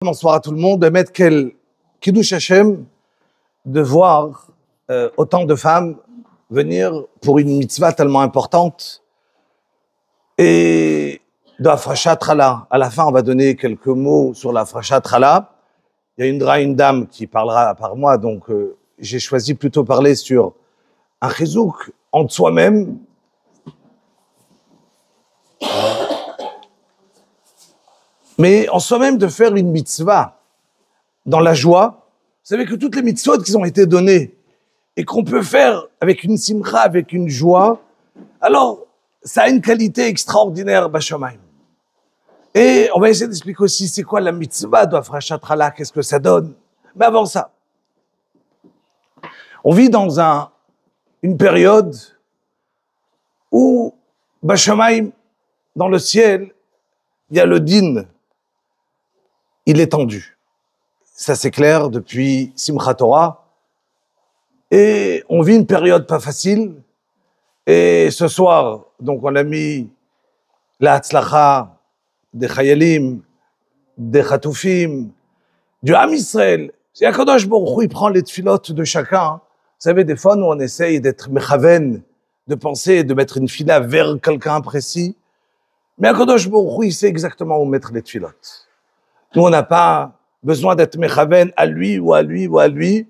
Bonsoir à tout le monde. Bémet quel Kiddush Hashem de voir autant de femmes venir pour une mitzvah tellement importante et de Afrashat Chala. À la fin, on va donner quelques mots sur la Afrashat Chala. Il y a une dame qui parlera par moi, donc j'ai choisi plutôt parler sur un chizouk entre soi-même. Mais en soi-même de faire une mitzvah dans la joie. Vous savez que toutes les mitzvot qui ont été données et qu'on peut faire avec une simcha, avec une joie, alors ça a une qualité extraordinaire, Bashamayim. Et on va essayer d'expliquer aussi c'est quoi la mitzvah d'Afrashat Chala, qu'est-ce que ça donne. Mais avant ça, on vit dans une période où, Bashamayim, dans le ciel, il y a le din. Il est tendu. Ça c'est clair depuis Simchat Torah. Et on vit une période pas facile. Et ce soir, donc on a mis la Hatzlacha des Chayalim, des Chatoufim, du Ham Israël. Et Akadosh Baruch Hu, il prend les tfilotes de chacun. Vous savez, des fois, nous on essaye d'être mechaven, de penser, de mettre une fila vers quelqu'un précis. Mais Akadosh Baruch Hu, il sait exactement où mettre les tfilotes. Nous, on n'a pas besoin d'être mechaven à lui ou à lui ou à lui.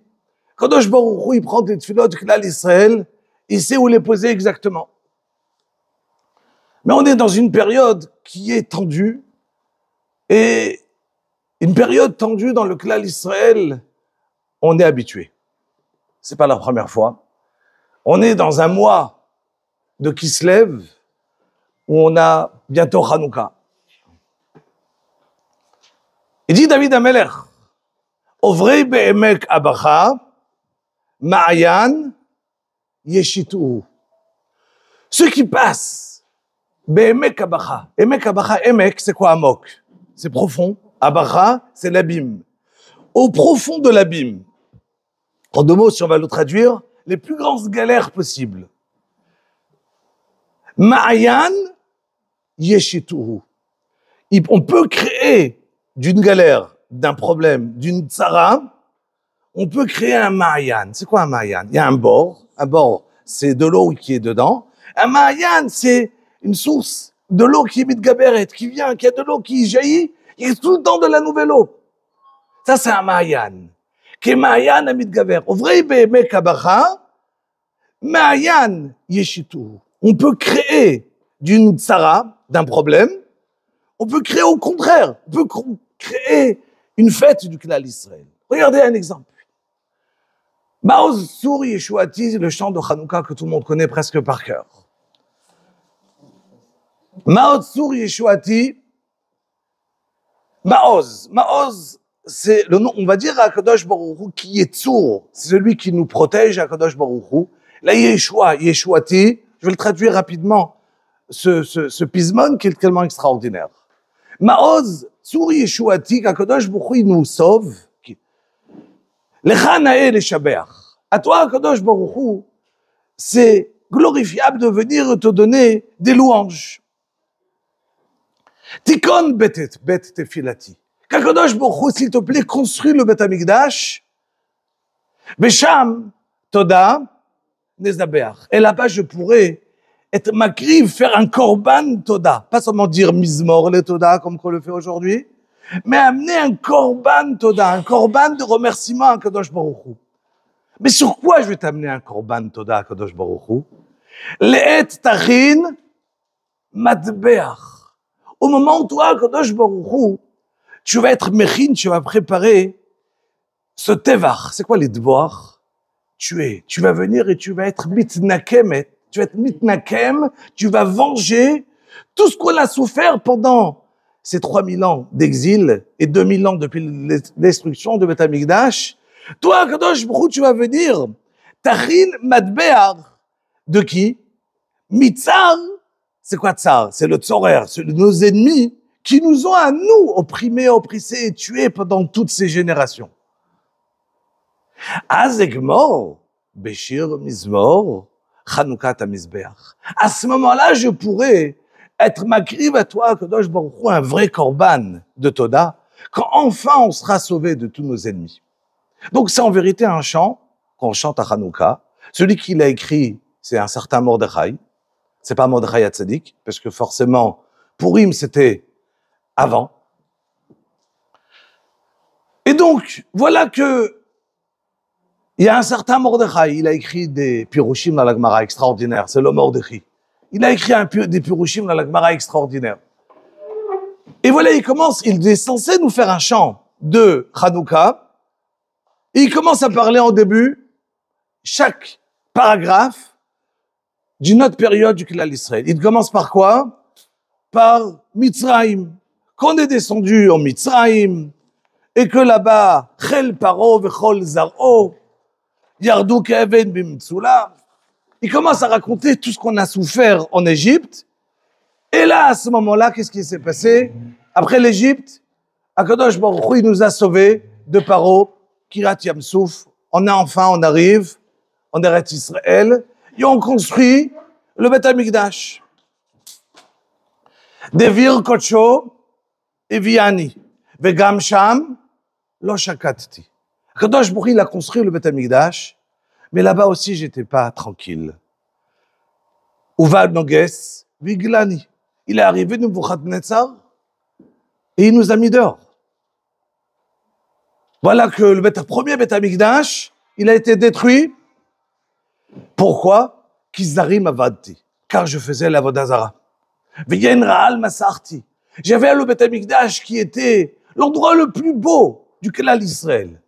Kadosh Baruch Hu, il prend des tfilotes de Klal Israël, il sait où les poser exactement. Mais on est dans une période qui est tendue, et une période tendue dans le Klal Israël, on est habitué. C'est pas la première fois. On est dans un mois de Kislev, où on a bientôt Hanouka. Il dit David Amelech, Ovrei be'emek abacha, ma'ayan yeshituhu. Ceux qui passent, be'emek abacha. Emek abacha, emek, c'est quoi amok? C'est profond. Abacha, c'est l'abîme. Au profond de l'abîme. En deux mots, si on va le traduire, les plus grandes galères possibles. Ma'ayan yeshituhu. On peut créer d'une galère, d'un problème, d'une tzara, on peut créer un ma'ayan. C'est quoi un ma'ayan? Il y a un bord. Un bord, c'est de l'eau qui est dedans. Un ma'ayan, c'est une source de l'eau qui est mitgaberet, qui vient, qui a de l'eau qui jaillit. Il y a tout le temps de la nouvelle eau. Ça, c'est un ma'ayan. Qui est ma'ayan à mitgaber. Ovrei be'emek abacha, ma'ayan yeshituhu. On peut créer d'une tzara, d'un problème. On peut créer au contraire. On peut créer une fête du Klal Israël. Regardez un exemple. Maoz Sur Yeshuati, le chant de Hanouka que tout le monde connaît presque par cœur. Maoz Sur Yeshuati, Maoz, c'est le nom, on va dire à Kadosh Baruch Hu qui est Tzur, c'est celui qui nous protège à Kadosh Baruch Hu. La Yeshua, Yeshuati, je vais le traduire rapidement, ce pismon qui est tellement extraordinaire. Maoz Sur Yeshuati, qu'Akadosh Baruch Hu nous sauve. Lecha na'eh leshabeach. À toi, Akadosh Baruch Hu, c'est glorifiable de venir te donner des louanges. Tikon bet tefilati. Qu'Akadosh Baruch Hu, s'il te plaît, construis le Bet Hamikdash. Besham toda nezabeach. Et là-bas, je pourrais être makriv, faire un korban toda. Pas seulement dire mizmor le toda, comme qu'on le fait aujourd'hui, mais amener un korban toda, un korban de remerciement à Kadosh Baruch Hu. Mais sur quoi je vais t'amener un korban toda à Kadosh Baruch Hu? Le'et tachin matbeach. Au moment où toi, Kadosh Baruch Hu, tu vas être mechin, tu vas préparer ce tevach. C'est quoi les devoirs? Tu vas venir et tu vas être mitnakem, tu vas être mitnakem, tu vas venger tout ce qu'on a souffert pendant ces 3000 ans d'exil et 2000 ans depuis la destruction de Bet Hamikdash. Toi, Kadosh Baruch Hu, tu vas venir. Tachin matbeach. De qui? Mitzar. C'est quoi tsar? C'est le tzorer, c'est nos ennemis qui nous ont à nous opprimés, oppressés et tués pendant toutes ces générations. Azegmor, Beshir Mizmor, Chanoukat HaMizbeach. À ce moment-là, je pourrais être makriv à toi, Kadosh Baruch Hu, un vrai korban de Toda, quand enfin on sera sauvé de tous nos ennemis. Donc c'est en vérité un chant qu'on chante à Hanouka. Celui qui l'a écrit, c'est un certain Mordechai. C'est pas Mordechai Hatzadik, parce que forcément, Purim, c'était avant. Et donc, voilà que il y a un certain Mordechai, il a écrit des Pirushim dans la Gemara extraordinaires, c'est le Mordechai. Il a écrit des Pirushim dans la Gemara extraordinaires. Et voilà, il est censé nous faire un chant de Hanouka, et il commence à parler en début, chaque paragraphe, d'une autre période du Klal Israël. Il commence par quoi? Par Mitzrayim. Qu'on est descendu en Mitzrayim, et que là-bas, Chel Paro vechol Zaro, Yardu Keven bimtsula. Il commence à raconter tout ce qu'on a souffert en Égypte. Et là, à ce moment-là, qu'est-ce qui s'est passé? Après l'Égypte, Akadosh Baruch Hu, il nous a sauvés de Paro, Kirat Yamsouf. On arrive en Eretz Israël, et on construit le Beth Amikdash. Devir Kocho et Viani. Vegam Sham, lo shakatti. Akadosh Baruch Hu, il a construit le Beth Amikdash, mais là-bas aussi, j'étais pas tranquille. Uvad Noges, Viglani. Il est arrivé de Nebuchadnezzar et il nous a mis dehors. Voilà que le premier Beth Amikdash, il a été détruit. Pourquoi? Kizarim avadti. Car je faisais l'avodah zara. V'yen ra'al masarti. J'avais le Beth Amikdash qui était l'endroit le plus beau du Klal Israël.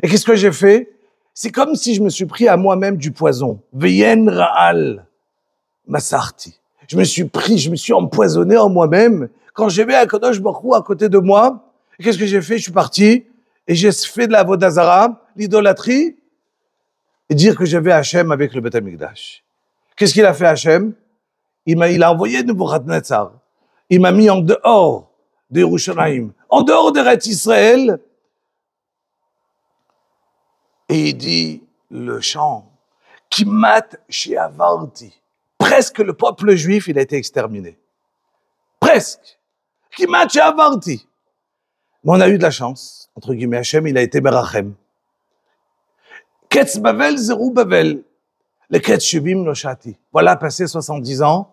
Et qu'est-ce que j'ai fait? C'est comme si je me suis pris à moi-même du poison. V'yen ra'al masarti. Je me suis empoisonné en moi-même. Quand j'ai vu Akadosh Baruch Hu à côté de moi, qu'est-ce que j'ai fait? Je suis parti et j'ai fait de la avodah zara, l'idolâtrie, et dire que j'avais Hachem avec le Beth Amikdash. Qu'est-ce qu'il a fait Hachem? Il a envoyé Nebuchadnezzar. Il m'a mis en dehors de Yerushalayim, en dehors d'Eretz Israël. Et il dit le chant, Kimat she'avarti. Presque le peuple juif, il a été exterminé. Presque. Kimat she'avarti. Mais on a eu de la chance. Entre guillemets, Hachem, il a été Merachem. Ketz Bavel, Zerou Bavel. Le Ketz Shevim Noshati. Voilà, passé 70 ans,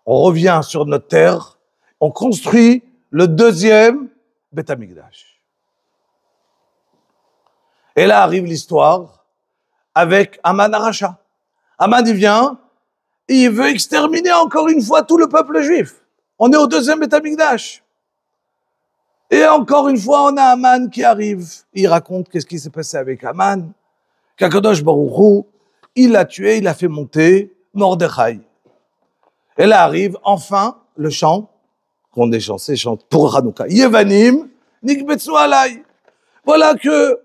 on revient sur notre terre, on construit le deuxième Beth Amikdash. Et là arrive l'histoire avec Aman Aracha. Aman, il vient, et il veut exterminer encore une fois tout le peuple juif. On est au deuxième Beth Amikdash. Et encore une fois, on a Aman qui arrive. Il raconte qu'est-ce qui s'est passé avec Aman. Qu'Akadosh Baruch Hu, il l'a tué, il a fait monter Mordechai. Et là arrive enfin le chant qu'on est censé chanter pour Hanouka. Yevanim, nikbetsu alay. Voilà que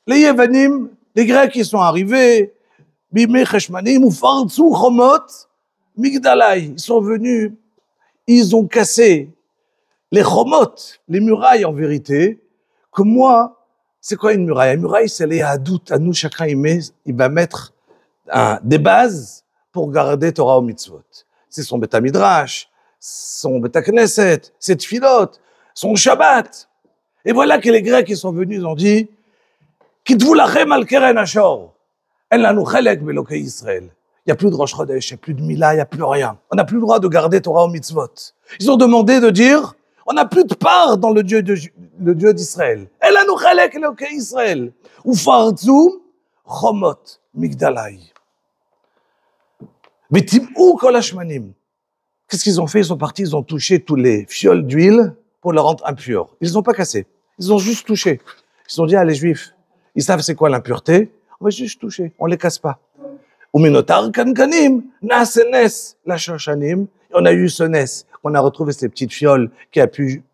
les Yevanim, les Grecs qui sont arrivés, Bimei Cheshmanim, ou Fartsu Chomot, Migdalai. Ils sont venus, ils ont cassé les Chomot, les murailles en vérité, que moi, c'est quoi une muraille? Une muraille, c'est les hadout. À nous, chacun, il va mettre des bases pour garder Torah ou mitzvot. C'est son Beth Midrash, son Beth Knesset, ses tfilot, son Shabbat. Et voilà que les Grecs, ils sont venus, ils ont dit, Kitvu lachem al keren ashor. En lanu chelek belokei Israël. Il n'y a plus de Rosh Chodesh, il n'y a plus de Mila, il n'y a plus rien. On n'a plus le droit de garder Torah ou mitzvot. Ils ont demandé de dire, on n'a plus de part dans le Dieu d'Israël. El anu chelek elokei Israël. Ufarzu chomot migdalai. V'tim'u kol hashmanim. Qu'est-ce qu'ils ont fait? Ils sont partis, ils ont touché tous les fioles d'huile pour le rendre impur. Ils ne ont pas cassé. Ils ont juste touché. Ils ont dit, ah, les Juifs, ils savent c'est quoi l'impureté. On va juste toucher. On les casse pas. Uminotar kankanim, nasenes, la shoshanim. On a eu ce nes. On a retrouvé ces petites fioles qui a pu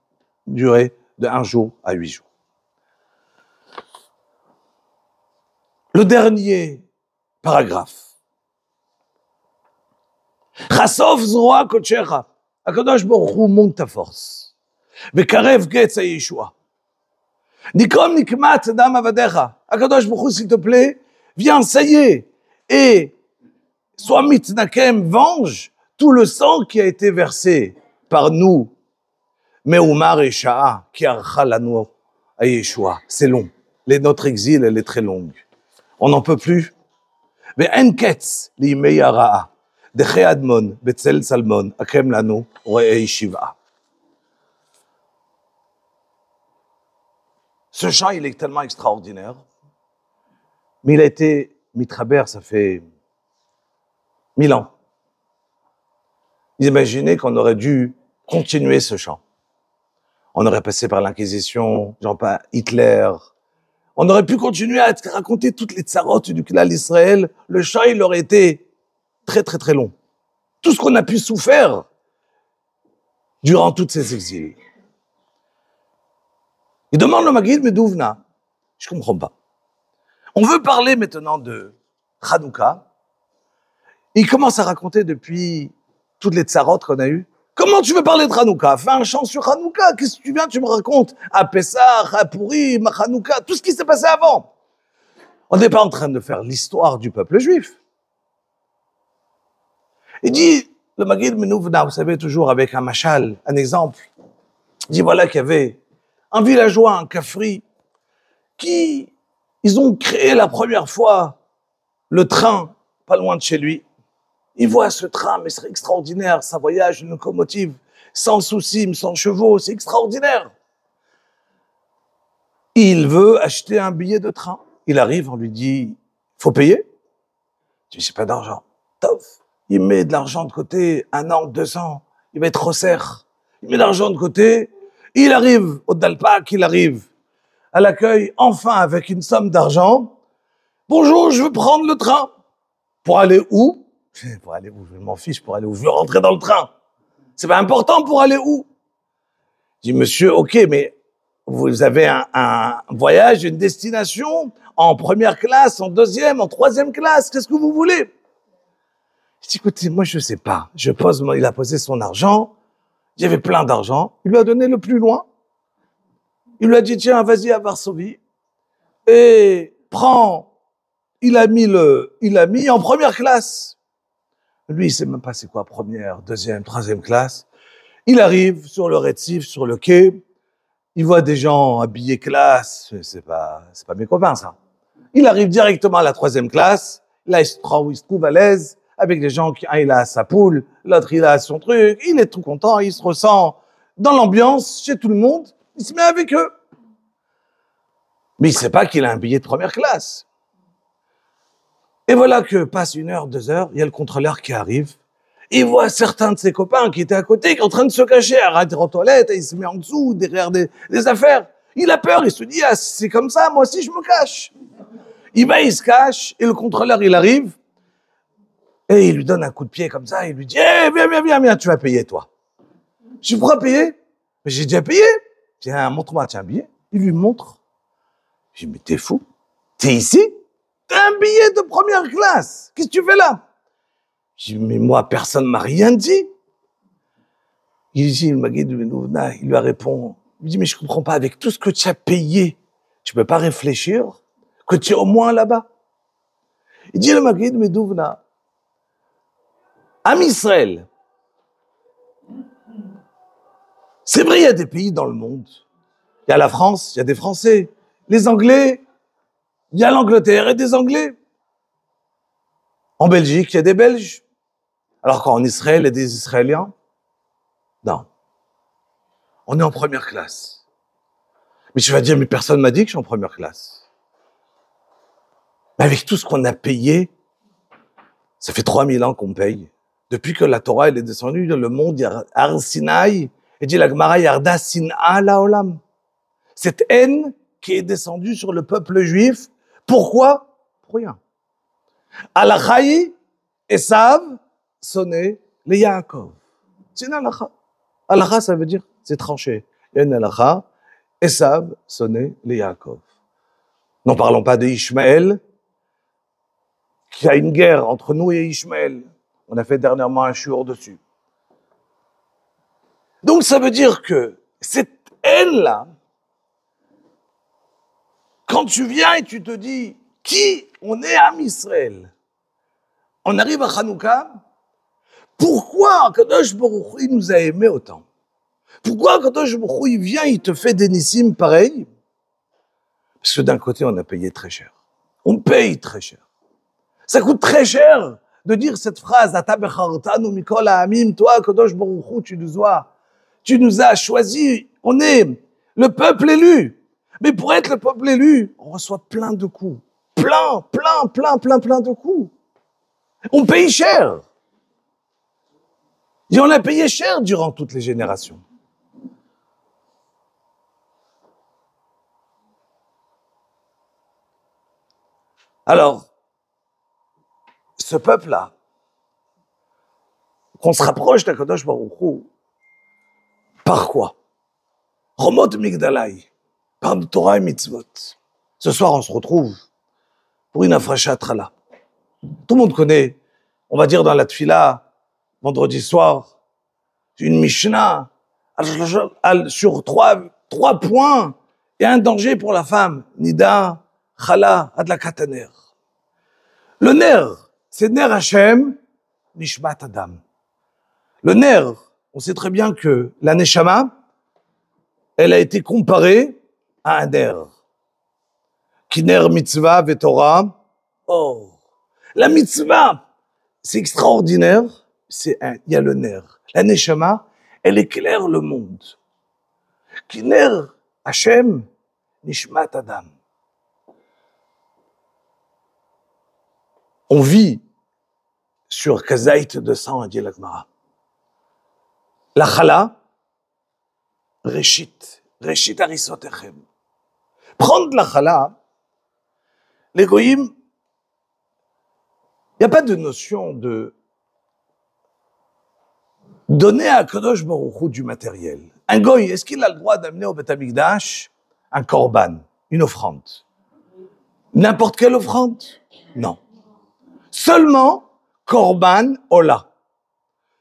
durer de 1 jour à 8 jours. Le dernier paragraphe. Chassof zroa kochecha. Akadosh Baruch Hu, monte ta force. Vekarev getz ha-yeshua. Nikom nikmat dam avadecha. Akadosh Baruch Hu, s'il te plaît, viens, ça y est, et sois mitnakem, venge tout le sang qui a été versé par nous Me'umar et Sha'a, qui archa l'anneau à Yeshua. C'est long. Notre exil, elle est très longue. On n'en peut plus. ואין קץ לימי הרעה, דחי אדמון, בצל צלמון, הקם לנו רעי שבעה. Ce chant, il est tellement extraordinaire, mais il a été mitchaber, ça fait 1000 ans. Imaginez qu'on aurait dû continuer ce chant. On aurait passé par l'Inquisition, Hitler. On aurait pu continuer à raconter toutes les tsarotes du Klal Israël. Le chant, il aurait été très, très, très long. Tout ce qu'on a pu souffrir durant tous ces exils. Il demande le Maggid, mais d'où venait? Je ne comprends pas. On veut parler maintenant de Hanouka. Il commence à raconter depuis toutes les tsarotes qu'on a eues. Comment tu veux parler de Hanouka? Fais un chant sur Hanouka. Qu'est-ce que tu viens, tu me racontes? À Pessah, à Purim, à Hanouka, tout ce qui s'est passé avant. On n'est pas en train de faire l'histoire du peuple juif. Il dit, le Maggid Menouvna, vous savez, toujours avec un machal, un exemple. Il dit, voilà qu'il y avait un villageois, un Kafri, ils ont créé la première fois le train pas loin de chez lui. Il voit ce train, mais c'est extraordinaire, ça voyage, une locomotive, sans soucis, sans chevaux, c'est extraordinaire. Il veut acheter un billet de train. Il arrive, on lui dit, faut payer. Il dit, j'ai pas d'argent. Tof. Il met de l'argent de côté, 1 an, 2 ans, il va être resserre. Il met de l'argent de côté, il arrive au Dalpak, il arrive à l'accueil, enfin avec une somme d'argent. Bonjour, je veux prendre le train. Pour aller où? Pour aller où? Je m'en fiche, pour aller où? Je veux rentrer dans le train. C'est pas important pour aller où? Je dis, monsieur, ok, mais vous avez un voyage, une destination en première classe, en deuxième, en troisième classe. Qu'est-ce que vous voulez? Je dis, écoutez, moi, je sais pas. Il a posé son argent. Il y avait plein d'argent. Il lui a donné le plus loin. Il lui a dit, tiens, vas-y à Varsovie. Et prends. Il a mis en première classe. Lui, il sait même pas c'est quoi première, deuxième, troisième classe. Il arrive sur le récif, sur le quai. Il voit des gens habillés classe. C'est pas mes copains, ça. Il arrive directement à la troisième classe. Là, il se trouve à l'aise avec des gens un, il a sa poule, l'autre, il a son truc. Il est tout content. Il se ressent dans l'ambiance chez tout le monde. Il se met avec eux. Mais il sait pas qu'il a un billet de première classe. Et voilà que passe 1 heure, 2 heures, il y a le contrôleur qui arrive. Il voit certains de ses copains qui étaient à côté, qui sont en train de se cacher, à rentrer aux toilettes, et il se met en dessous, derrière des affaires. Il a peur, il se dit, ah, c'est comme ça, moi aussi je me cache. Il va, il se cache, et le contrôleur, il arrive, et il lui donne un coup de pied comme ça, il lui dit, eh, viens, tu vas payer, toi. Je dis, pourquoi payer? Mais j'ai déjà payé. Tiens, montre-moi, tiens, un billet. Il lui montre. Je dis, mais t'es fou? T'es ici? T'as un billet de première classe. Qu'est-ce que tu fais là? Je dis, mais moi, personne m'a rien dit. Il dit, le Maggid Menouvna, il lui répond, il lui dit, mais je comprends pas, avec tout ce que tu as payé, tu peux pas réfléchir que tu es au moins là-bas. Il dit, le Maggid Menouvna, Am Israël, c'est vrai, il y a des pays dans le monde. Il y a la France, il y a des Français. Les Anglais, il y a l'Angleterre et des Anglais. En Belgique, il y a des Belges. Alors qu'en Israël, il y a des Israéliens. Non. On est en première classe. Mais tu vas dire, mais personne m'a dit que je suis en première classe. Mais avec tout ce qu'on a payé, ça fait 3000 ans qu'on paye. Depuis que la Torah elle est descendue, le monde, Har Sinaï, et dit la Gemara, Yarda Sin'a Laolam. Cette haine qui est descendue sur le peuple juif. Pourquoi? Pour rien. Alachai, Esav, sonné, les Yaakov. C'est une alacha. Alacha, ça veut dire, c'est tranché. Il y a une alacha, Esav, sonné, les Yaakov. N'en parlons pas de Ishmaël, qui a une guerre entre nous et Ishmaël. On a fait dernièrement un shiur dessus. Donc ça veut dire que cette haine-là, quand tu viens et tu te dis, qui on est Am Israël, on arrive à Hanouka, pourquoi Kadosh Baruch Hu nous a aimés autant? Pourquoi quand il vient, il te fait des nissim pareil? Parce que d'un côté, on a payé très cher. On paye très cher. Ça coûte très cher de dire cette phrase, Ata bechartanu mikol ha'amim, toi, Kadosh Baruch Hu, tu nous as choisis, on est le peuple élu. Mais pour être le peuple élu, on reçoit plein de coups. Plein de coups. On paye cher. Et on a payé cher durant toutes les générations. Alors, ce peuple-là, qu'on se rapproche d'Akadosh Baruch Hu, par quoi? Romot Migdalai, par Torah et Mitzvot. Ce soir, on se retrouve pour une afrachat trala. Tout le monde connaît, on va dire dans la tfila, vendredi soir, une Mishnah sur trois points et un danger pour la femme. Nida, Chala, Adlakat Ner. Le nerf, c'est Ner Hashem, Nishmat Adam. Le nerf, on sait très bien que la Neshama, elle a été comparée à un nerf. Kiner mitzvah vetorah. Oh, la mitzvah, c'est extraordinaire. Il y a le nerf. La Neshama, elle éclaire le monde. Kiner Hashem, Nishmat Adam. On vit sur Kazaït de sang, a dit la Gemara. La Chala, Reshit Arisotechem. Prendre la Chala, les goyim, il n'y a pas de notion de donner à Kadosh Baruch Hu du matériel. Un goy, est-ce qu'il a le droit d'amener au Beth Amikdash un korban, une offrande? N'importe quelle offrande? Non. Seulement korban ola.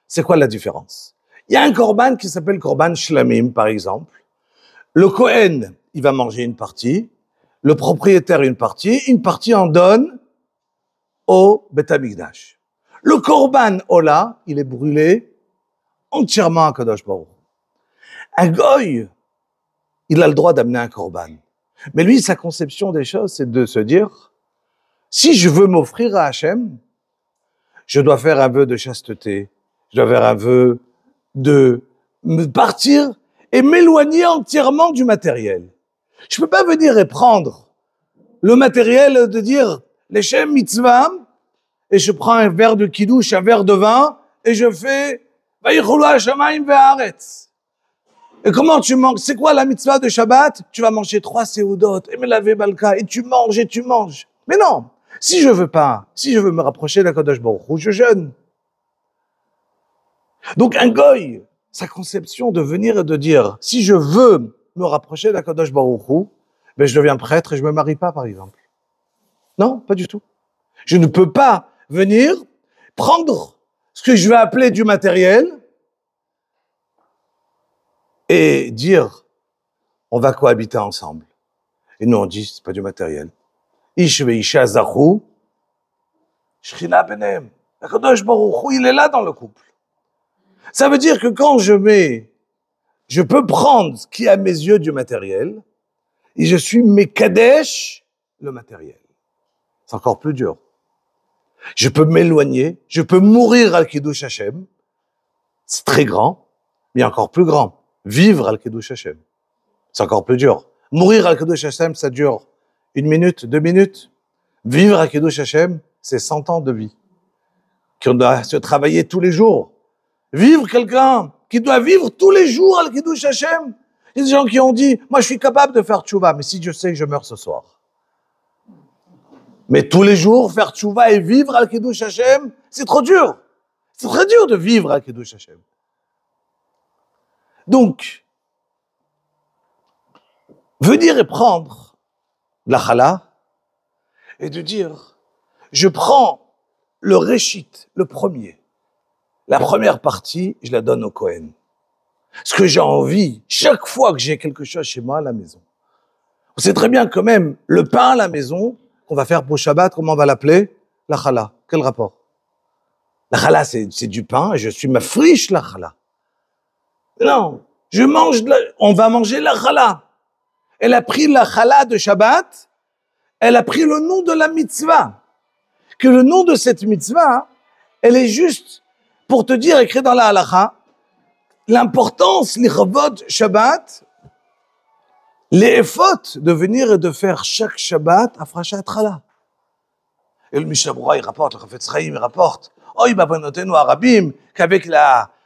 C'est quoi la différence? Il y a un korban qui s'appelle korban shlamim, par exemple. Le Kohen, il va manger une partie, le propriétaire une partie en donne au Beth Amikdash. Le korban ola, il est brûlé entièrement à Kadosh Baruch. Un goy, il a le droit d'amener un korban. Mais lui, sa conception des choses, c'est de se dire, si je veux m'offrir à Hachem, je dois faire un vœu de chasteté, je dois faire un vœu de me partir et m'éloigner entièrement du matériel. Je peux pas venir et prendre le matériel de dire l'Echem mitzvah et je prends un verre de kiddush, un verre de vin et je fais Vayicholu hashamayim ve'haaretz. Et comment tu manges? C'est quoi la mitzvah de Shabbat? Tu vas manger 3 seudot et me laver balka et tu manges. Mais non, si je veux me rapprocher d'Akadosh Baruch Hu, je jeûne. Donc un goy, sa conception de venir et de dire, si je veux me rapprocher d'Akadosh Baruch Hu, ben je deviens prêtre et je me marie pas, par exemple. Non, pas du tout. Je ne peux pas venir prendre ce que je vais appeler du matériel et dire, on va cohabiter ensemble. Et nous on dit, c'est pas du matériel. Ish ve'isha zachu, shchina benem. Akadosh Baruch Hu, il est là dans le couple. Ça veut dire que quand je peux prendre ce qui est à mes yeux du matériel, et je suis mekadesh le matériel. C'est encore plus dur. Je peux m'éloigner, je peux mourir al Kiddush Hashem. C'est très grand, mais encore plus grand. Vivre al Kiddush Hashem. C'est encore plus dur. Mourir al Kiddush Hashem, ça dure 1 minute, 2 minutes. Vivre al Kiddush Hashem, c'est 100 ans de vie. Qu'on doit se travailler tous les jours. Vivre quelqu'un qui doit vivre tous les jours al Kiddush Hashem. Il y a des gens qui ont dit, moi je suis capable de faire tchouva, mais si je sais que je meurs ce soir. Mais tous les jours, faire tchouva et vivre al Kiddush Hashem, c'est trop dur. C'est très dur de vivre al Kiddush Hashem. Donc, venir et prendre la chala et de dire, je prends le réchit, le premier. La première partie, je la donne au Kohen. Ce que j'ai envie, chaque fois que j'ai quelque chose chez moi à la maison. On sait très bien que même le pain à la maison, qu'on va faire pour Shabbat, comment on va l'appeler? La chala. Quel rapport? La chala, c'est du pain, et je suis ma friche, la chala. Non. On va manger la challah. Elle a pris la challah de Shabbat, elle a pris le nom de la mitzvah. Que le nom de cette mitzvah, elle est juste pour te dire, écrit dans la halakha, l'importance, l'ichavod Shabbat, les efforts de venir et de faire chaque Shabbat afrashat challah. Et le Mishnah Berurah, il rapporte, le Chafetz Chaim, il rapporte, Oy babanotenu arabim, qu'avec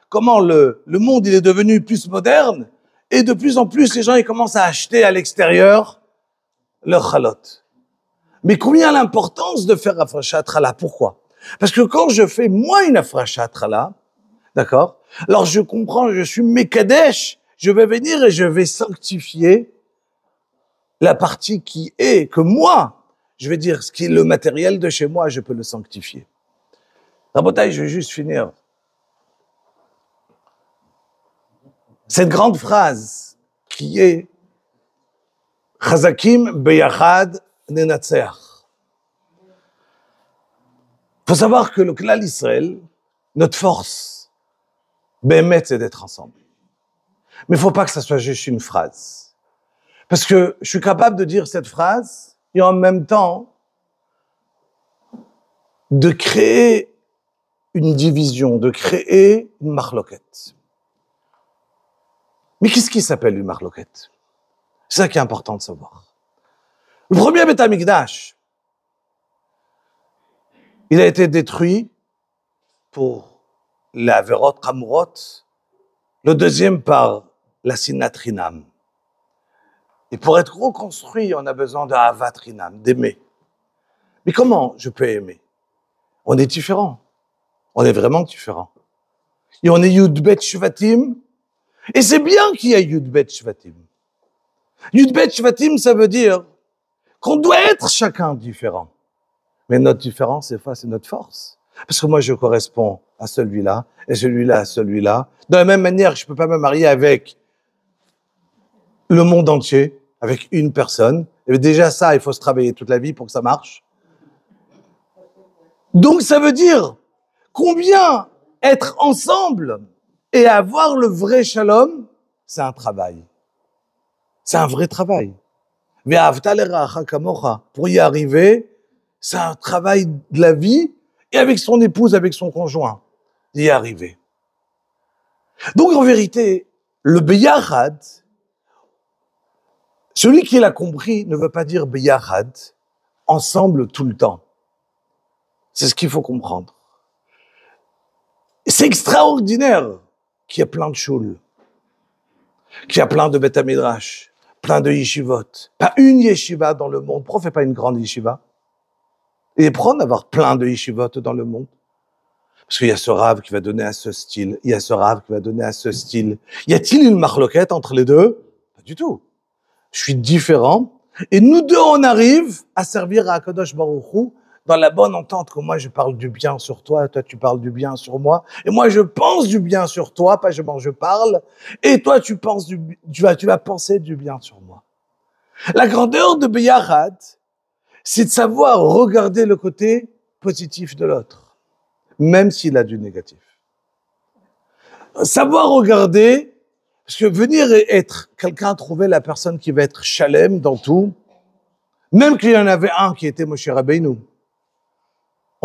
comment le monde, il est devenu plus moderne, et de plus en plus, les gens, ils commencent à acheter à l'extérieur leur chalot. Mais combien l'importance de faire afrashat challah? Pourquoi? Parce que quand je fais, moi, une afrashat challah, d'accord? Alors, je comprends, je suis mekadesh, je vais venir et je vais sanctifier la partie qui est, que moi, je vais dire, ce qui est le matériel de chez moi, je peux le sanctifier. Rabotai, je vais juste finir. Cette grande phrase qui est Chazakim beyachad nenatzeach. Il faut savoir que le Klal Israël, notre force, Béhémet, c'est d'être ensemble. Mais il ne faut pas que ça soit juste une phrase. Parce que je suis capable de dire cette phrase et en même temps de créer une division, de créer une marloquette. Mais qu'est-ce qui s'appelle une marloquette? C'est ça qui est important de savoir. Le premier Beth Amikdash, il a été détruit pour la Averot Kamurot, le deuxième par la Sinat Rinam. Et pour être reconstruit, on a besoin de Ahavat Rinam, d'aimer. Mais comment je peux aimer? On est différents. On est vraiment différents. Et on est Yudbet Shvatim. Et c'est bien qu'il y ait Yudbet Shvatim. Yudbet Shvatim, ça veut dire qu'on doit être chacun différent. Mais notre différence, c'est notre force. Parce que moi, je corresponds à celui-là, et celui-là à celui-là. De la même manière, je ne peux pas me marier avec le monde entier, avec une personne. Et déjà ça, il faut se travailler toute la vie pour que ça marche. Donc, ça veut dire combien être ensemble et avoir le vrai shalom, c'est un travail. C'est un vrai travail. Pour y arriver, c'est un travail de la vie et avec son épouse, avec son conjoint, d'y arriver. Donc, en vérité, le beyachad, celui qui l'a compris ne veut pas dire beyachad, ensemble tout le temps. C'est ce qu'il faut comprendre. C'est extraordinaire qu'il y ait plein de shul, qu'il y a plein de Beth Midrash, plein de yeshivot. Pas une yeshiva dans le monde. Pourquoi on ne fait pas une grande yeshiva? Il est prône d'avoir plein de yeshivot dans le monde. Parce qu'il y a ce rave qui va donner à ce style, il y a ce rave qui va donner à ce style. Y a-t-il une marloquette entre les deux? Pas du tout. Je suis différent. Et nous deux, on arrive à servir à Akadosh Baruch Hu dans la bonne entente que moi, je parle du bien sur toi, toi, tu parles du bien sur moi. Et moi, je pense du bien sur toi, pas je parle. Et toi, tu vas penser du bien sur moi. La grandeur de Beyachad, c'est de savoir regarder le côté positif de l'autre, même s'il a du négatif. Savoir regarder, parce que venir et être quelqu'un, trouver la personne qui va être shalem dans tout, même qu'il y en avait un qui était Moshe Rabbeinu,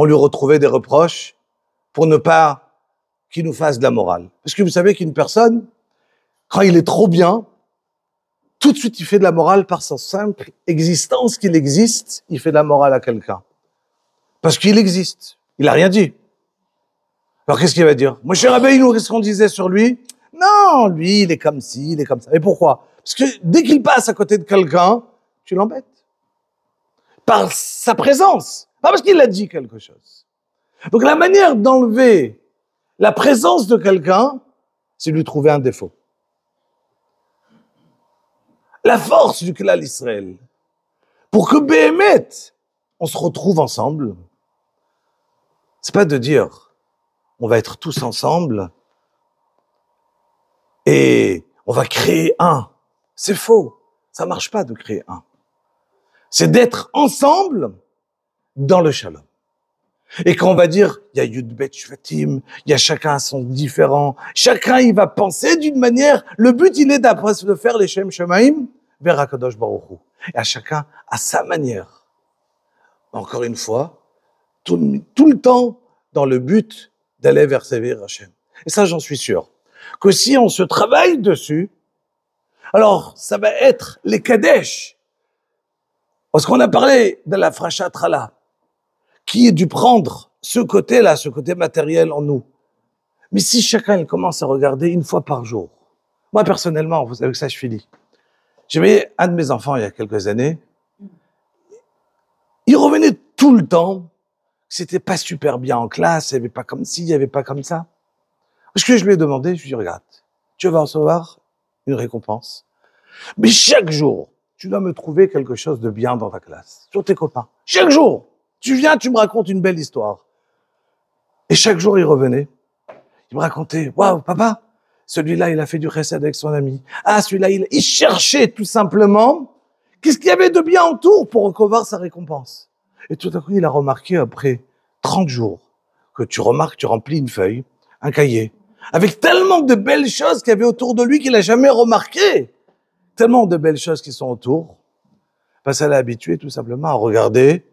on lui retrouvait des reproches pour ne pas qu'il nous fasse de la morale. Parce que vous savez qu'une personne, quand il est trop bien, tout de suite il fait de la morale par sa simple existence qu'il existe, il fait de la morale à quelqu'un. Parce qu'il existe. Il n'a rien dit. Alors qu'est-ce qu'il va dire? Moshe Rabbeinu, qu'est-ce qu'on disait sur lui? Non, lui, il est comme ci, il est comme ça. Et pourquoi? Parce que dès qu'il passe à côté de quelqu'un, tu l'embêtes. Par sa présence. Pas parce qu'il a dit quelque chose. Donc la manière d'enlever la présence de quelqu'un, c'est lui trouver un défaut. La force du Klal Israël, pour que Béhémet, on se retrouve ensemble, c'est pas de dire, on va être tous ensemble et on va créer un. C'est faux. Ça marche pas de créer un. C'est d'être ensemble dans le shalom. Et quand on va dire, il y a Yud Bet Shvatim, il y a chacun son différent, chacun il va penser d'une manière, le but il est d'après de faire les Shem Shemaim vers HaKadosh Baruch Hu. Et à chacun à sa manière. Encore une fois, tout le temps dans le but d'aller vers servir Hachem. Et ça j'en suis sûr, que si on se travaille dessus, alors ça va être les Kadesh. Parce qu'on a parlé de la Frachat Trala, qui est dû prendre ce côté-là, ce côté matériel en nous. Mais si chacun il commence à regarder une fois par jour, moi personnellement, vous savez que ça je finis. J'avais un de mes enfants il y a quelques années, il revenait tout le temps, c'était pas super bien en classe, il n'y avait pas comme ci, il n'y avait pas comme ça. Parce que je lui ai demandé, je lui ai dit, regarde, tu vas recevoir une récompense, mais chaque jour, tu dois me trouver quelque chose de bien dans ta classe, sur tes copains. Chaque jour, tu viens, tu me racontes une belle histoire. Et chaque jour, il revenait. Il me racontait, waouh, papa, celui-là, il a fait du chesed avec son ami. Ah, celui-là, il cherchait tout simplement qu'est-ce qu'il y avait de bien autour pour recevoir sa récompense. Et tout à coup, il a remarqué après 30 jours que tu remarques, tu remplis une feuille, un cahier, avec tellement de belles choses qu'il y avait autour de lui qu'il n'a jamais remarqué. Tellement de belles choses qui sont autour. Parce qu'elle est habituée tout simplement à regarder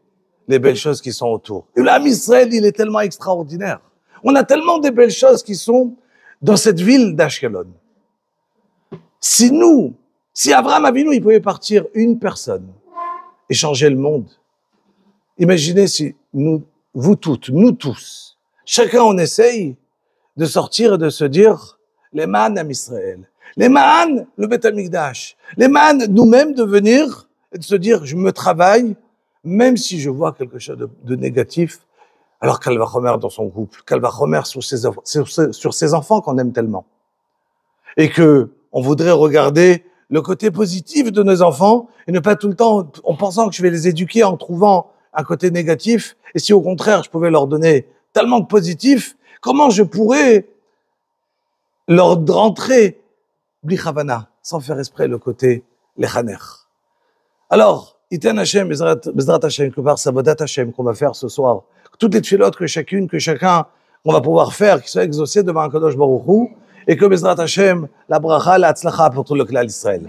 les belles choses qui sont autour. Et l'âme Israël, il est tellement extraordinaire. On a tellement de belles choses qui sont dans cette ville d'Ashkelon. Si Abraham Avinu, il pouvait partir une personne et changer le monde, imaginez si vous toutes, nous tous, chacun on essaye de sortir et de se dire, les man am Israël, les man le Beth Amikdash, les man nous-mêmes de venir et de se dire, je me travaille, même si je vois quelque chose de négatif, alors qu'elle va remettre dans son couple, qu'elle va remettre sur ses enfants qu'on aime tellement. Et que on voudrait regarder le côté positif de nos enfants et ne pas tout le temps en pensant que je vais les éduquer en trouvant un côté négatif. Et si au contraire, je pouvais leur donner tellement de positif, comment je pourrais leur rentrer bli chavana, sans faire exprès le côté lechaner. Alors, Iten Hashem, Bezrat Hashem, que par Savodat Hashem qu'on va faire ce soir, toutes les tfilotes que chacun, on va pouvoir faire, qui soient exaucées devant un Kadosh Baruch Hu, et que Bezrat Hashem, la bracha, la tzlacha pour tout le clan d'Israël.